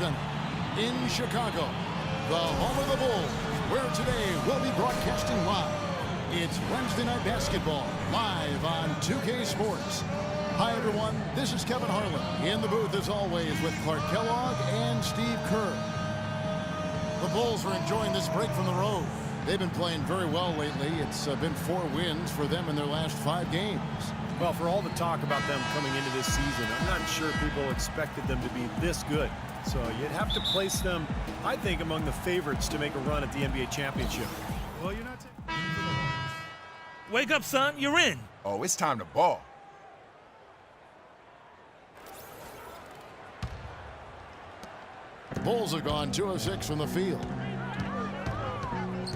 Center in Chicago, the home of the Bulls, where today we'll be broadcasting live. It's Wednesday Night Basketball, live on 2K Sports. Hi, everyone. This is Kevin Harlan. In the booth, as always, with Clark Kellogg and Steve Kerr. The Bulls are enjoying this break from the road. They've been playing very well lately. It's been 4 wins for them in their last 5 games. Well, for all the talk about them coming into this season, I'm not sure people expected them to be this good. So you'd have to place them, I think, among the favorites to make a run at the NBA championship. Well, you're not taking... Wake up, son. You're in. Oh, it's time to ball. Bulls have gone 2 of 6 from the field.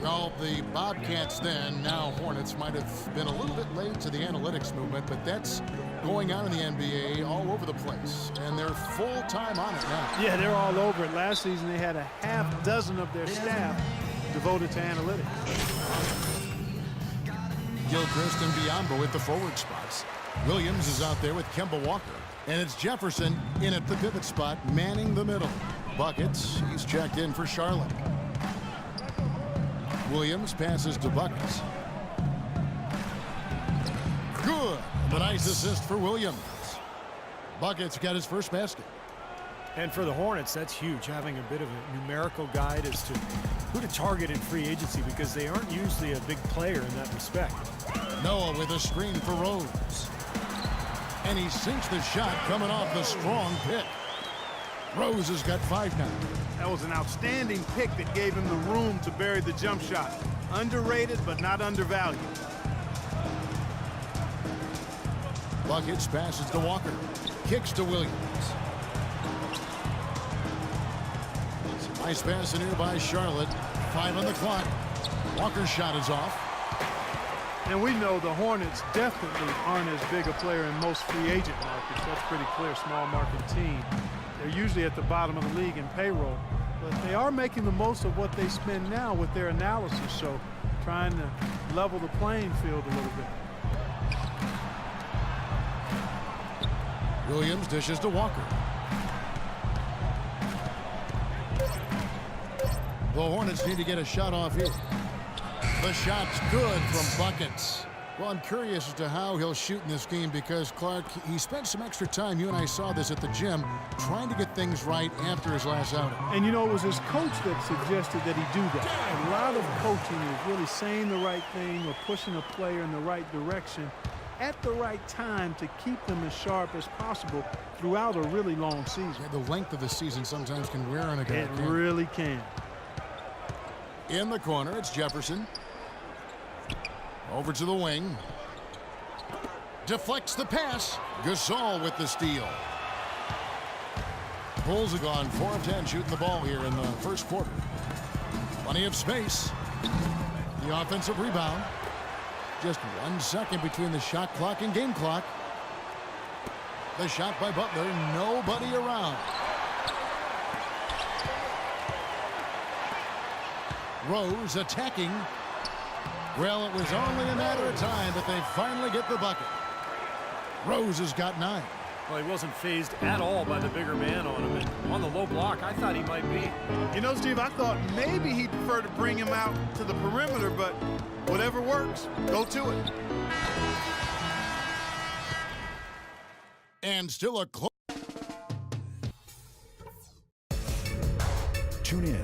Well, the Bobcats then, now Hornets, might have been a little bit late to the analytics movement, but that's going on in the NBA all over the place, and they're full-time on it now. Yeah, they're all over it. Last season, they had a half dozen of their staff devoted to analytics. Gilchrist and Biyombo at the forward spots. Williams is out there with Kemba Walker, and it's Jefferson in at the pivot spot, manning the middle. Buckets, he's checked in for Charlotte. Williams passes to Buckets. Good. A nice assist for Williams. Buckets got his first basket. And for the Hornets, that's huge, having a bit of a numerical guide as to who to target in free agency, because they aren't usually a big player in that respect. Noah with a screen for Rose. And he sinks the shot coming off the strong pick. Rose has got 5 now. That was an outstanding pick that gave him the room to bury the jump shot. Underrated, but not undervalued. Buckets passes to Walker. Kicks to Williams. Nice pass in here by Charlotte. 5 on the clock. Walker's shot is off. And we know the Hornets definitely aren't as big a player in most free agent markets. That's pretty clear, small market team. They're usually at the bottom of the league in payroll, but they are making the most of what they spend now with their analysis, so trying to level the playing field a little bit. Williams dishes to Walker. The Hornets need to get a shot off here. The shot's good from Buckets. Well, I'm curious as to how he'll shoot in this game because, Clark, he spent some extra time, you and I saw this at the gym, trying to get things right after his last outing. And, you know, it was his coach that suggested that he do that. A lot of coaching is really saying the right thing or pushing a player in the right direction at the right time to keep them as sharp as possible throughout a really long season. Yeah, the length of the season sometimes can wear on a guy. It really can. In the corner, it's Jefferson. Over to the wing. Deflects the pass. Gasol with the steal. Bulls have gone 4 of 10 shooting the ball here in the first quarter. Plenty of space. The offensive rebound. Just 1 second between the shot clock and game clock. The shot by Butler. Nobody around. Rose attacking. Well, it was only a matter of time, but they finally get the bucket. Rose has got 9. Well, he wasn't fazed at all by the bigger man on him. And on the low block, I thought he might be. You know, Steve, I thought maybe he'd prefer to bring him out to the perimeter, but whatever works, go to it. And still a close. Tune in.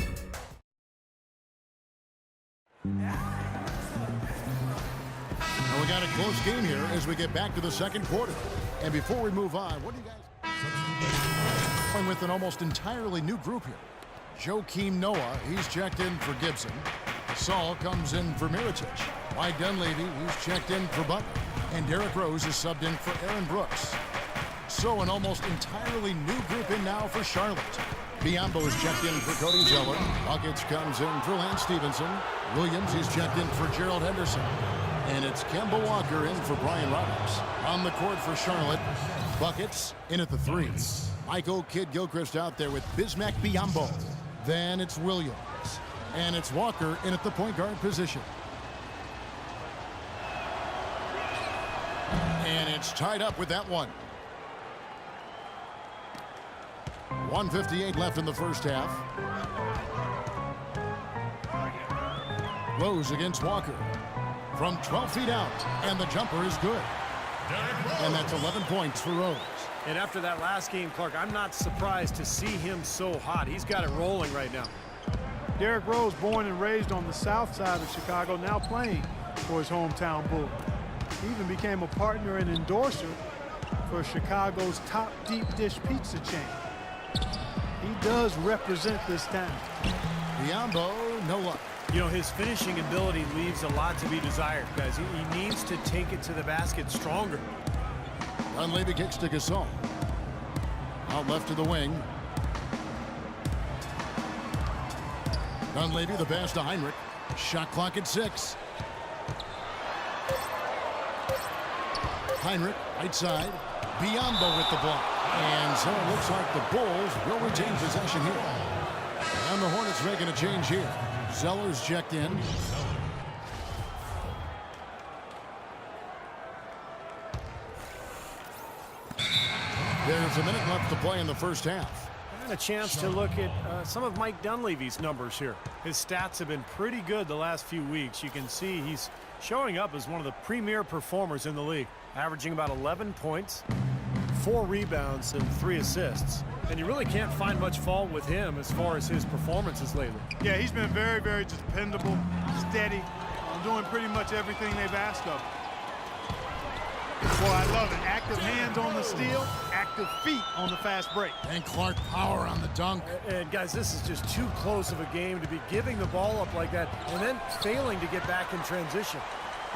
Well, we got a close game here as we get back to the second quarter. And before we move on, what do you guys... Going with an almost entirely new group here. Joakim Noah, he's checked in for Gibson. Saul comes in for Mirotic. Mike Dunleavy, he's checked in for Butler. And Derrick Rose is subbed in for Aaron Brooks. So an almost entirely new group in now for Charlotte. Biyombo is checked in for Cody Zeller. Buckets comes in for Lance Stevenson. Williams is checked in for Gerald Henderson. And it's Kemba Walker in for Brian Roberts. On the court for Charlotte, Buckets in at the 3. Michael Kidd-Gilchrist out there with Bismack Biyombo. Then it's Williams. And it's Walker in at the point guard position. And it's tied up with that one. 1:58 left in the first half. Rose against Walker. From 12 feet out, and the jumper is good. And that's 11 points for Rose. And after that last game, Clark, I'm not surprised to see him so hot. He's got it rolling right now. Derrick Rose, born and raised on the south side of Chicago, now playing for his hometown Bulls. He even became a partner and endorser for Chicago's top deep dish pizza chain. He does represent this town. Biyombo, no luck. You know, his finishing ability leaves a lot to be desired, guys. He needs to take it to the basket stronger. Dunleavy kicks to Gasol. Out left to the wing. Dunleavy, the pass to Heinrich. Shot clock at 6. Heinrich, right side. Biyombo with the block. And so it looks like the Bulls will retain possession here. And the Hornets making a change here. Zeller's checked in. There's a minute left to play in the first half. And a chance to look at some of Mike Dunleavy's numbers here. His stats have been pretty good the last few weeks. You can see he's showing up as one of the premier performers in the league, averaging about 11 points, 4 rebounds, and 3 assists. And you really can't find much fault with him as far as his performances lately. Yeah, he's been very, very dependable, steady, doing pretty much everything they've asked of him. Boy, I love it. Active hands on the steal, active feet on the fast break. And Clark power on the dunk. And guys, this is just too close of a game to be giving the ball up like that and then failing to get back in transition.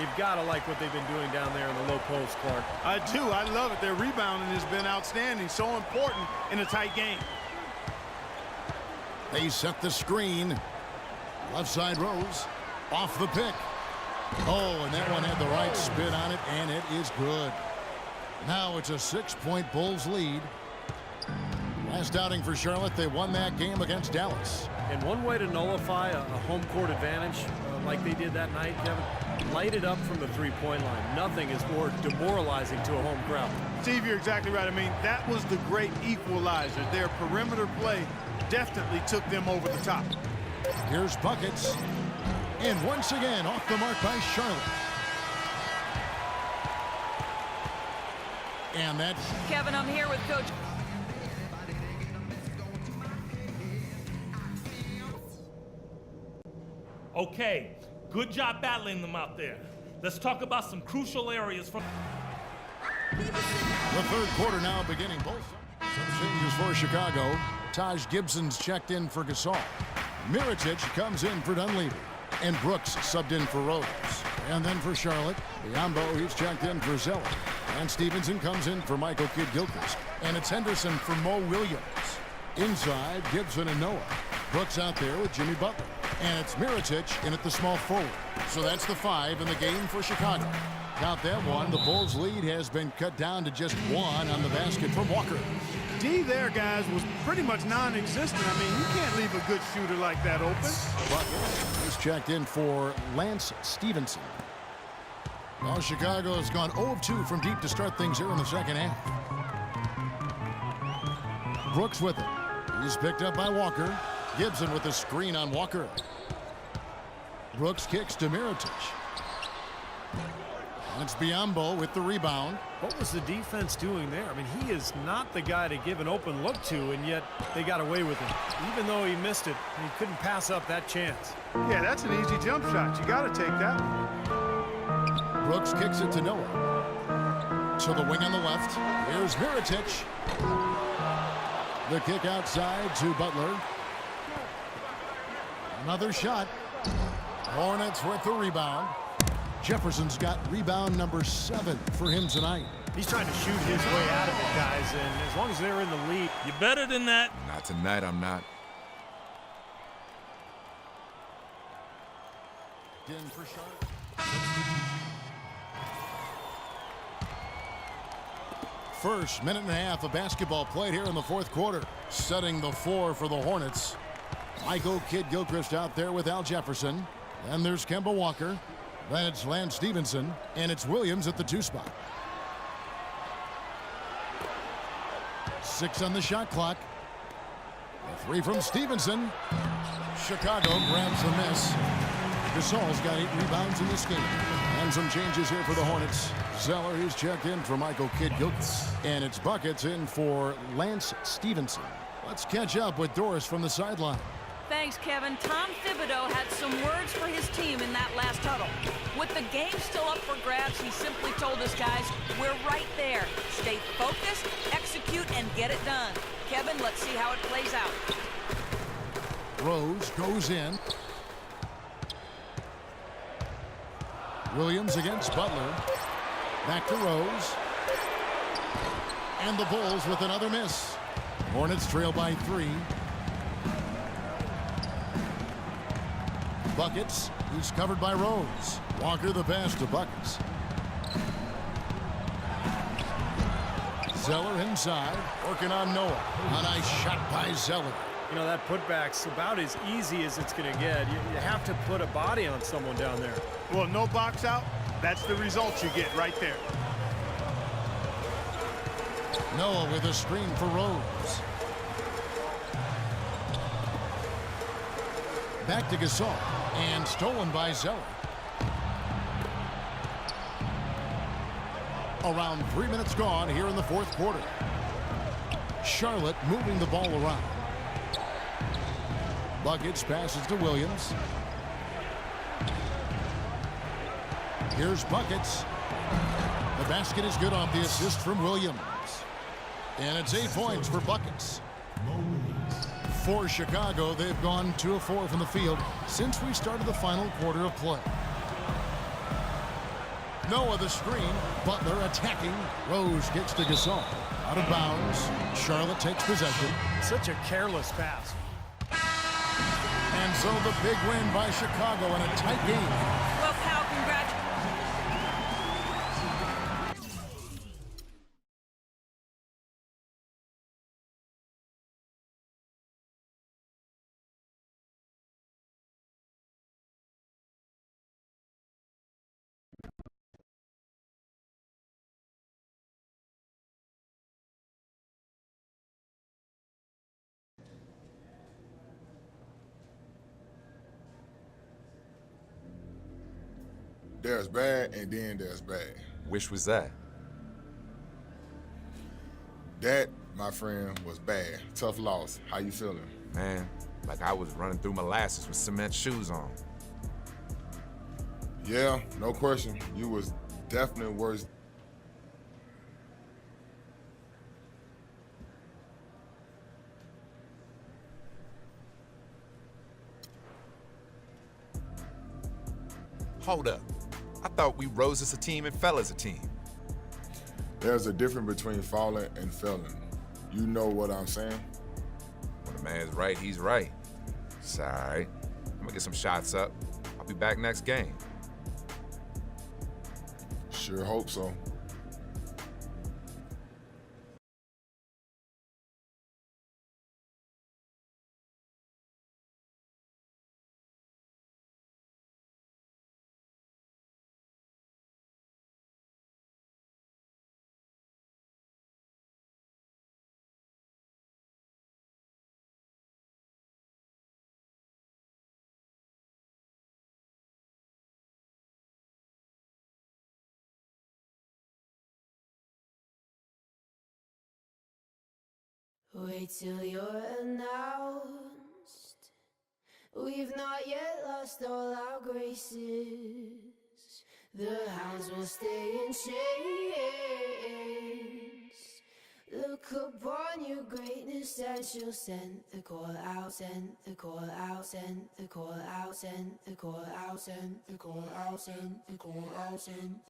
You've got to like what they've been doing down there in the low post, Clark. I do. I love it. Their rebounding has been outstanding. So important in a tight game. They set the screen. Left side Rose. Off the pick. Oh, and that one had the right spin on it, and it is good. Now it's a 6-point Bulls lead. Last outing for Charlotte, they won that game against Dallas. And one way to nullify a home court advantage like they did that night, Kevin, light it up from the three-point line. Nothing is more demoralizing to a home crowd. Steve, you're exactly right. I mean, that was the great equalizer. Their perimeter play definitely took them over the top. Here's buckets. And once again, off the mark by Charlotte. And that's... Kevin, I'm here with Coach. Okay, good job battling them out there. Let's talk about some crucial areas from... The third quarter now beginning. Both some changes for Chicago. Taj Gibson's checked in for Gasol. Mirotic comes in for Dunleavy. And Brooks subbed in for Rose. And then for Charlotte, Biyombo, he's checked in for Zeller. And Stevenson comes in for Michael Kidd-Gilchrist. And it's Henderson for Mo Williams. Inside, Gibson and Noah. Brooks out there with Jimmy Butler. And it's Mirotic in at the small forward. So that's the 5 in the game for Chicago. Count that one. The Bulls' lead has been cut down to just 1 on the basket from Walker. D there, guys, was pretty much non-existent. I mean, you can't leave a good shooter like that open. Butler is checked in for Lance Stevenson. Well, Chicago has gone 0 of 2 from deep to start things here in the second half. Brooks with it. He's picked up by Walker. Gibson with the screen on Walker. Brooks kicks to Mirotic. And it's Biyombo with the rebound. What was the defense doing there? I mean, he is not the guy to give an open look to, and yet they got away with him. Even though he missed it, he couldn't pass up that chance. Yeah, that's an easy jump shot. You got to take that. Brooks kicks it to Noah. To the wing on the left. Here's Mirotic. The kick outside to Butler. Another shot. Hornets with the rebound. Jefferson's got rebound number 7 for him tonight. He's trying to shoot his way out of it, guys, and as long as they're in the lead. You're better than that. Not tonight, I'm not. In for Charlotte. First minute and a half of basketball played here in the fourth quarter. Setting the floor for the Hornets. Michael Kidd-Gilchrist out there with Al Jefferson. And there's Kemba Walker. Then it's Lance Stevenson, and it's Williams at the 2 spot. 6 on the shot clock. A three from Stevenson. Chicago grabs the miss. Gasol's got 8 rebounds in this game. And some changes here for the Hornets. Zeller, he's checked in for Michael Kidd-Gilchrist. And it's buckets in for Lance Stevenson. Let's catch up with Doris from the sideline. Thanks, Kevin. Tom Thibodeau had some words for his team in that last huddle. With the game still up for grabs, he simply told us, guys, we're right there. Stay focused, execute, and get it done. Kevin, let's see how it plays out. Rose goes in. Williams against Butler. Back to Rose. And the Bulls with another miss. Hornets trail by 3. Buckets. He's covered by Rose. Walker the pass to Buckets. Zeller inside. Working on Noah. A nice shot by Zeller. You know, that putback's about as easy as it's going to get. You have to put a body on someone down there. Well, no box out. That's the result you get right there. Noah with a screen for Rose. Back to Gasol. And stolen by Zeller. Around 3 minutes gone here in the fourth quarter. Charlotte moving the ball around. Buckets passes to Williams. Here's Buckets. The basket is good off the assist from Williams. And it's 8 points for Buckets. For Chicago, they've gone 2 of 4 from the field since we started the final quarter of play. Noah the screen. Butler attacking. Rose gets to Gasol. Out of bounds. Charlotte takes possession. Such a careless pass. And so the big win by Chicago in a tight game. Well, Cal, congratulations. There's bad, and then there's bad. Which was that? That, my friend, was bad. Tough loss. How you feeling? Man, like I was running through molasses with cement shoes on. Yeah, no question. You was definitely worse. Hold up. I thought we rose as a team and fell as a team. There's a difference between falling and failing. You know what I'm saying? When a man's right, he's right. It's all right. I'm gonna get some shots up. I'll be back next game. Sure hope so. Wait till you're announced. We've not yet lost all our graces. The hounds will stay in chains. Look upon your greatness as you'll send the call out, send the call out, send the call out, send the call out, send the call out, send the call out, send